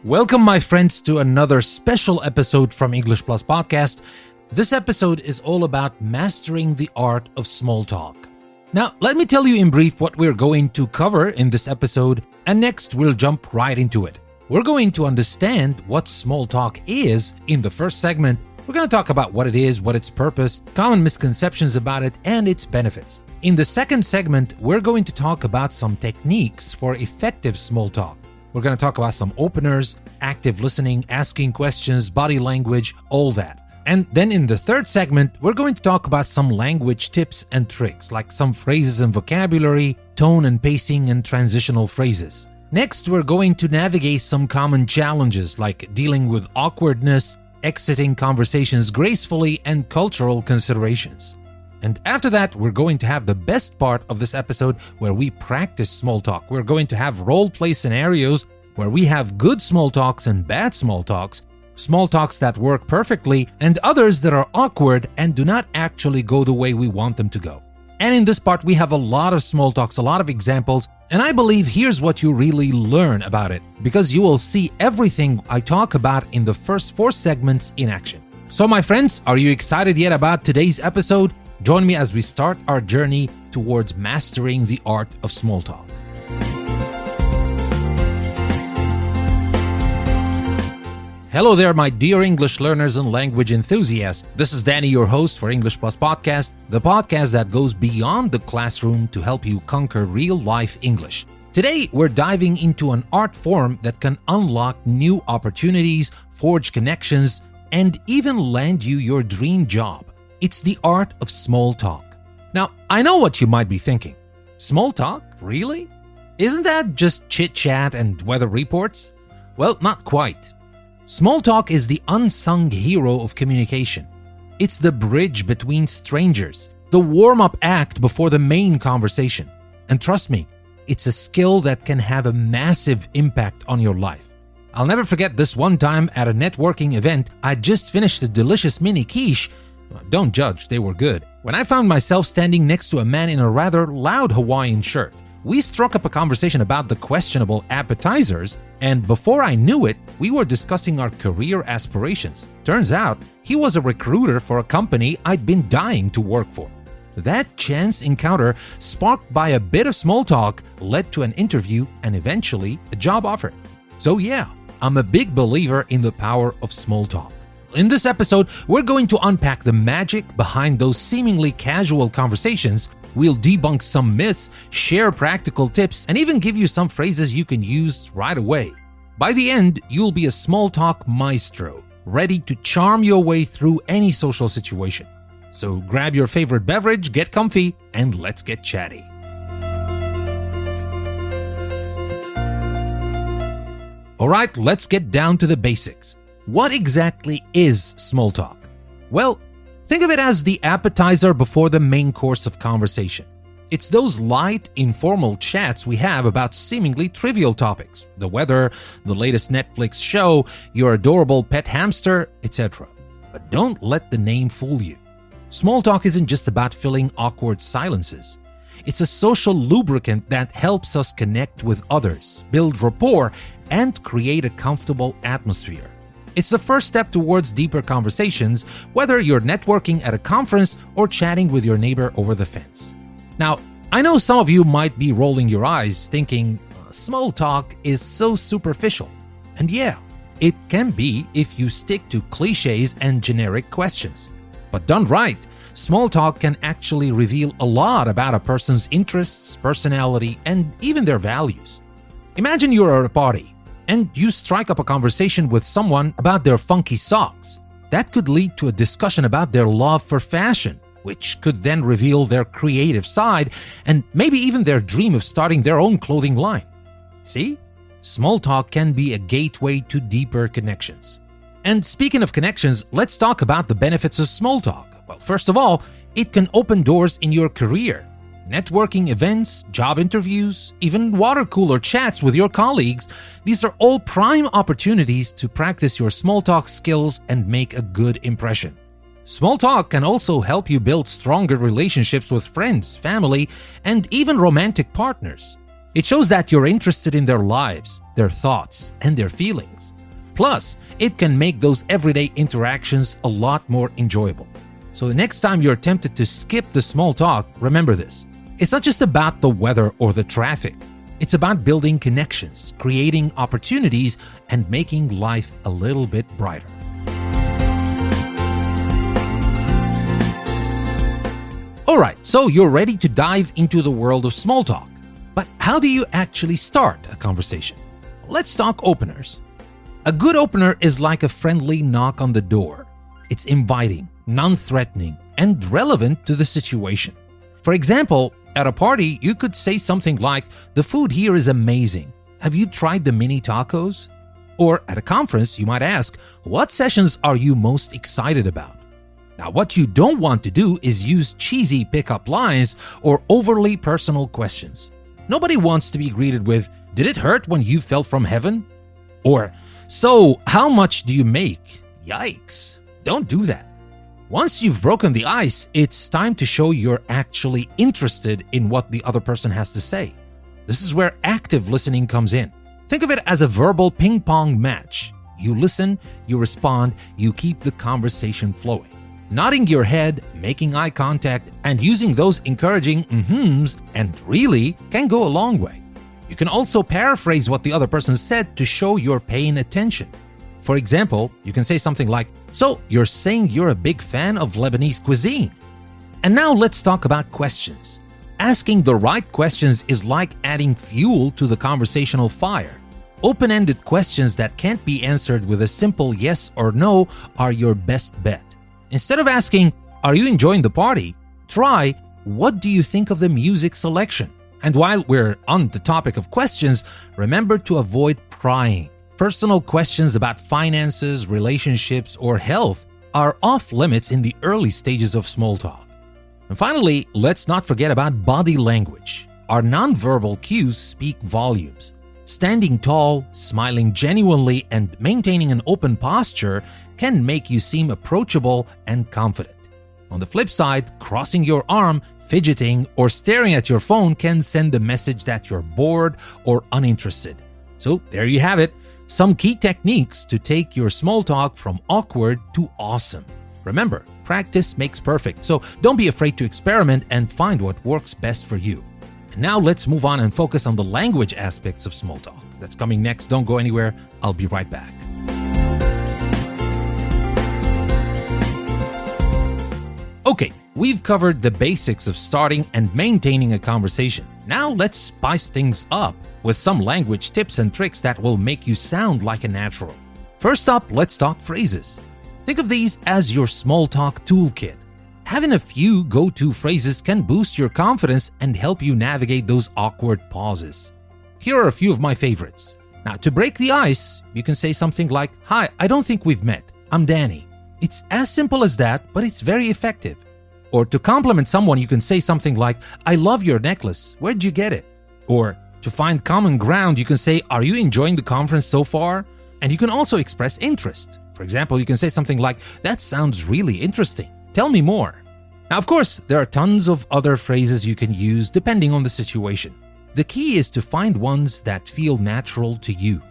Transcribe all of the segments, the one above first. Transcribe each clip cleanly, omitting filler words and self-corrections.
Welcome, my friends, to another special episode from English Plus Podcast. This episode is all about mastering the art of small talk. Now, let me tell you in brief what we're going to cover in this episode, and next we'll jump right into it. We're going to understand what small talk is in the first segment. We're going to talk about what it is, what its purpose, common misconceptions about it, and its benefits. In the second segment, we're going to talk about some techniques for effective small talk. We're going to talk about some openers, active listening, asking questions, body language, all that. And then in the third segment, we're going to talk about some language tips and tricks, like some phrases and vocabulary, tone and pacing, and transitional phrases. Next, we're going to navigate some common challenges, like dealing with awkwardness, exiting conversations gracefully, and cultural considerations. And after that, we're going to have the best part of this episode where we practice small talk. We're going to have role-play scenarios where we have good small talks and bad small talks that work perfectly, and others that are awkward and do not actually go the way we want them to go. And in this part, we have a lot of small talks, a lot of examples, and I believe here's what you really learn about it, because you will see everything I talk about in the first 4 segments in action. So my friends, are you excited yet about today's episode? Join me as we start our journey towards mastering the art of small talk. Hello there, my dear English learners and language enthusiasts. This is Danny, your host for English Plus Podcast, the podcast that goes beyond the classroom to help you conquer real-life English. Today, we're diving into an art form that can unlock new opportunities, forge connections, and even land you your dream job. It's the art of small talk. Now, I know what you might be thinking. Small talk? Really? Isn't that just chit-chat and weather reports? Well, not quite. Small talk is the unsung hero of communication. It's the bridge between strangers, the warm-up act before the main conversation. And trust me, it's a skill that can have a massive impact on your life. I'll never forget this one time at a networking event. I just finished a delicious mini quiche. Don't judge, they were good. When I found myself standing next to a man in a rather loud Hawaiian shirt, we struck up a conversation about the questionable appetizers, and before I knew it, we were discussing our career aspirations. Turns out, he was a recruiter for a company I'd been dying to work for. That chance encounter, sparked by a bit of small talk, led to an interview and eventually a job offer. So yeah, I'm a big believer in the power of small talk. In this episode, we're going to unpack the magic behind those seemingly casual conversations. We'll debunk some myths, share practical tips, and even give you some phrases you can use right away. By the end, you'll be a small talk maestro, ready to charm your way through any social situation. So grab your favorite beverage, get comfy, and let's get chatty. All right, let's get down to the basics. What exactly is small talk? Well, think of it as the appetizer before the main course of conversation. It's those light, informal chats we have about seemingly trivial topics, the weather, the latest Netflix show, your adorable pet hamster, etc. But don't let the name fool you. Small talk isn't just about filling awkward silences. It's a social lubricant that helps us connect with others, build rapport, and create a comfortable atmosphere. It's the first step towards deeper conversations, whether you're networking at a conference or chatting with your neighbor over the fence. Now, I know some of you might be rolling your eyes thinking, small talk is so superficial. And yeah, it can be if you stick to cliches and generic questions. But done right, small talk can actually reveal a lot about a person's interests, personality, and even their values. Imagine you're at a party and you strike up a conversation with someone about their funky socks. That could lead to a discussion about their love for fashion, which could then reveal their creative side and maybe even their dream of starting their own clothing line. See? Small talk can be a gateway to deeper connections. And speaking of connections, let's talk about the benefits of small talk. Well, first of all, it can open doors in your career. Networking events, job interviews, even water cooler chats with your colleagues, these are all prime opportunities to practice your small talk skills and make a good impression. Small talk can also help you build stronger relationships with friends, family, and even romantic partners. It shows that you're interested in their lives, their thoughts, and their feelings. Plus, it can make those everyday interactions a lot more enjoyable. So the next time you're tempted to skip the small talk, remember this. It's not just about the weather or the traffic. It's about building connections, creating opportunities, and making life a little bit brighter. Alright, so you're ready to dive into the world of small talk. But how do you actually start a conversation? Let's talk openers. A good opener is like a friendly knock on the door. It's inviting, non-threatening, and relevant to the situation. For example, at a party, you could say something like, "The food here is amazing. Have you tried the mini tacos?" Or at a conference, you might ask, "What sessions are you most excited about?" Now, what you don't want to do is use cheesy pickup lines or overly personal questions. Nobody wants to be greeted with, "Did it hurt when you fell from heaven?" Or, "So, how much do you make?" Yikes! Don't do that. Once you've broken the ice, it's time to show you're actually interested in what the other person has to say. This is where active listening comes in. Think of it as a verbal ping-pong match. You listen, you respond, you keep the conversation flowing. Nodding your head, making eye contact, and using those encouraging "mm-hms" and "really" can go a long way. You can also paraphrase what the other person said to show you're paying attention. For example, you can say something like, "So, you're saying you're a big fan of Lebanese cuisine?" And now let's talk about questions. Asking the right questions is like adding fuel to the conversational fire. Open-ended questions that can't be answered with a simple yes or no are your best bet. Instead of asking, "Are you enjoying the party?" try, "What do you think of the music selection?" And while we're on the topic of questions, remember to avoid prying. Personal questions about finances, relationships, or health are off limits in the early stages of small talk. And finally, let's not forget about body language. Our nonverbal cues speak volumes. Standing tall, smiling genuinely, and maintaining an open posture can make you seem approachable and confident. On the flip side, crossing your arm, fidgeting, or staring at your phone can send a message that you're bored or uninterested. So there you have it. Some key techniques to take your small talk from awkward to awesome. Remember, practice makes perfect, so don't be afraid to experiment and find what works best for you. And now let's move on and focus on the language aspects of small talk. That's coming next. Don't go anywhere. I'll be right back. Okay, we've covered the basics of starting and maintaining a conversation. Now let's spice things up with some language tips and tricks that will make you sound like a natural. First up, let's talk phrases. Think of these as your small talk toolkit. Having a few go-to phrases can boost your confidence and help you navigate those awkward pauses. Here are a few of my favorites. Now, to break the ice, you can say something like, "Hi, I don't think we've met. I'm Danny." It's as simple as that, but it's very effective. Or to compliment someone, you can say something like, "I love your necklace. Where'd you get it?" Or to find common ground, you can say, "Are you enjoying the conference so far?" And you can also express interest. For example, you can say something like, "That sounds really interesting. Tell me more." Now, of course, there are tons of other phrases you can use depending on the situation. The key is to find ones that feel natural to you.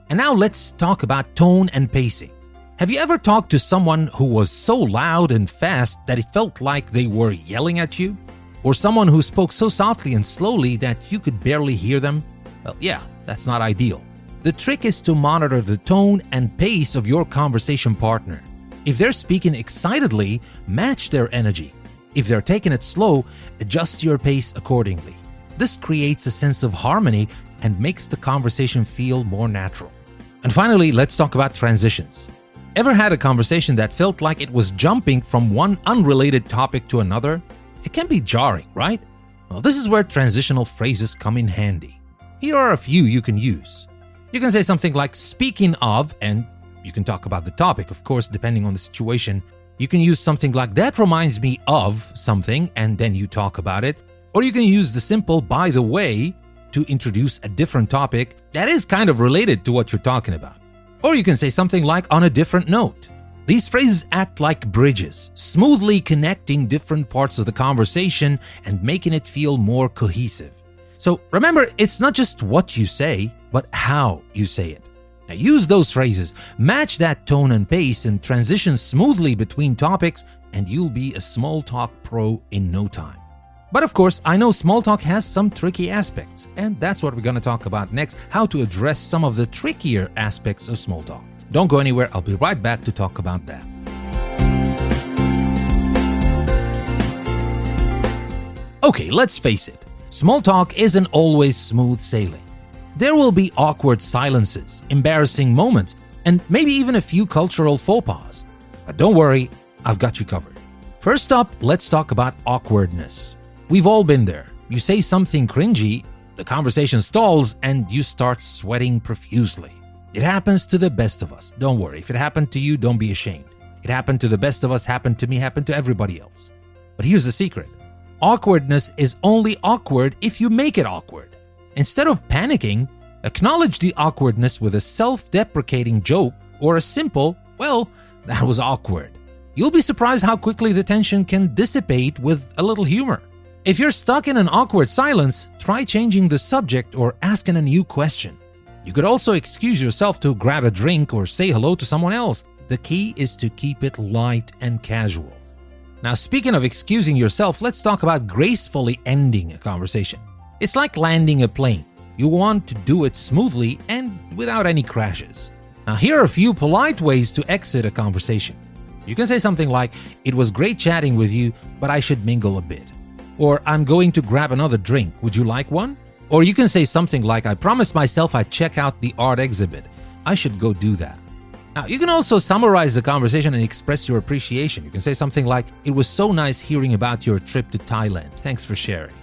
And now let's talk about tone and pacing. Have you ever talked to someone who was so loud and fast that it felt like they were yelling at you? Or someone who spoke so softly and slowly that you could barely hear them? Well, yeah, that's not ideal. The trick is to monitor the tone and pace of your conversation partner. If they're speaking excitedly, match their energy. If they're taking it slow, adjust your pace accordingly. This creates a sense of harmony and makes the conversation feel more natural. And finally, let's talk about transitions. Ever had a conversation that felt like it was jumping from one unrelated topic to another? It can be jarring, right? Well, this is where transitional phrases come in handy. Here are a few you can use. You can say something like, "Speaking of," and you can talk about the topic, of course, depending on the situation. You can use something like, "That reminds me of something," and then you talk about it. Or you can use the simple "by the way" to introduce a different topic that is kind of related to what you're talking about. Or you can say something like, "On a different note." These phrases act like bridges, smoothly connecting different parts of the conversation and making it feel more cohesive. So remember, it's not just what you say, but how you say it. Now use those phrases, match that tone and pace, and transition smoothly between topics, and you'll be a small talk pro in no time. But of course, I know small talk has some tricky aspects, and that's what we're going to talk about next, how to address some of the trickier aspects of small talk. Don't go anywhere, I'll be right back to talk about that. Okay, let's face it. Small talk isn't always smooth sailing. There will be awkward silences, embarrassing moments, and maybe even a few cultural faux pas. But don't worry, I've got you covered. First up, let's talk about awkwardness. We've all been there. You say something cringy, the conversation stalls, and you start sweating profusely. It happens to the best of us. Don't worry. If it happened to you, don't be ashamed. It happened to the best of us, happened to me, happened to everybody else. But here's the secret. Awkwardness is only awkward if you make it awkward. Instead of panicking, acknowledge the awkwardness with a self-deprecating joke or a simple, well, that was awkward. You'll be surprised how quickly the tension can dissipate with a little humor. If you're stuck in an awkward silence, try changing the subject or asking a new question. You could also excuse yourself to grab a drink or say hello to someone else. The key is to keep it light and casual. Now, speaking of excusing yourself, let's talk about gracefully ending a conversation. It's like landing a plane. You want to do it smoothly and without any crashes. Now, here are a few polite ways to exit a conversation. You can say something like, "It was great chatting with you, but I should mingle a bit." Or, "I'm going to grab another drink. Would you like one?" Or you can say something like, "I promised myself I'd check out the art exhibit. I should go do that." Now, you can also summarize the conversation and express your appreciation. You can say something like, "It was so nice hearing about your trip to Thailand. Thanks for sharing."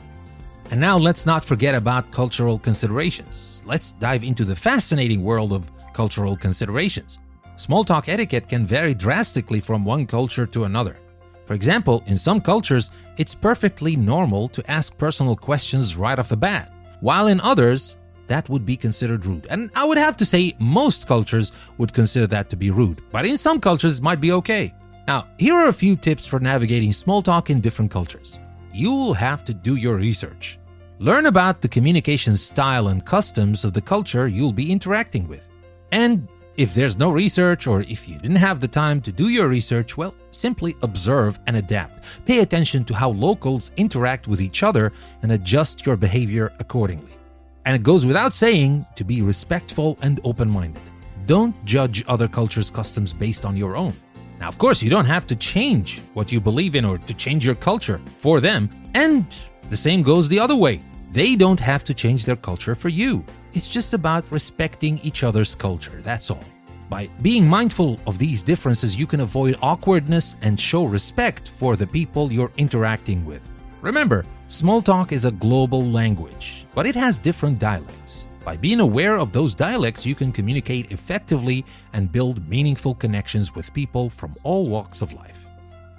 And now let's not forget about cultural considerations. Let's dive into the fascinating world of cultural considerations. Small talk etiquette can vary drastically from one culture to another. For example, in some cultures, it's perfectly normal to ask personal questions right off the bat, while in others, that would be considered rude. And I would have to say most cultures would consider that to be rude, but in some cultures it might be okay. Now, here are a few tips for navigating small talk in different cultures. You'll have to do your research. Learn about the communication style and customs of the culture you'll be interacting with. And if there's no research, or if you didn't have the time to do your research, well, simply observe and adapt. Pay attention to how locals interact with each other and adjust your behavior accordingly. And it goes without saying to be respectful and open-minded. Don't judge other cultures' customs based on your own. Now, of course, you don't have to change what you believe in or to change your culture for them. And the same goes the other way. They don't have to change their culture for you. It's just about respecting each other's culture, that's all. By being mindful of these differences, you can avoid awkwardness and show respect for the people you're interacting with. Remember, small talk is a global language, but it has different dialects. By being aware of those dialects, you can communicate effectively and build meaningful connections with people from all walks of life.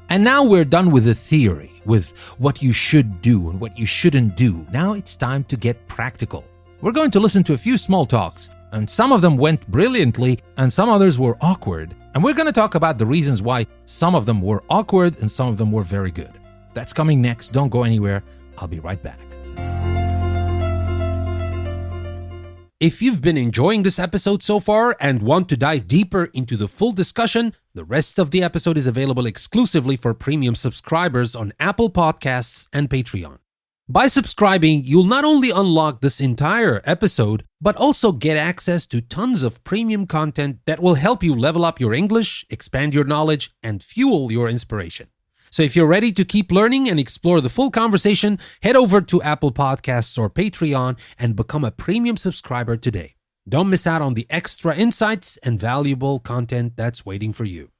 And now we're done with the theory, with what you should do and what you shouldn't do. Now it's time to get practical. We're going to listen to a few small talks, and some of them went brilliantly and some others were awkward. And we're going to talk about the reasons why some of them were awkward and some of them were very good. That's coming next. Don't go anywhere. I'll be right back. If you've been enjoying this episode so far and want to dive deeper into the full discussion, the rest of the episode is available exclusively for premium subscribers on Apple Podcasts and Patreon. By subscribing, you'll not only unlock this entire episode, but also get access to tons of premium content that will help you level up your English, expand your knowledge, and fuel your inspiration. So if you're ready to keep learning and explore the full conversation, head over to Apple Podcasts or Patreon and become a premium subscriber today. Don't miss out on the extra insights and valuable content that's waiting for you.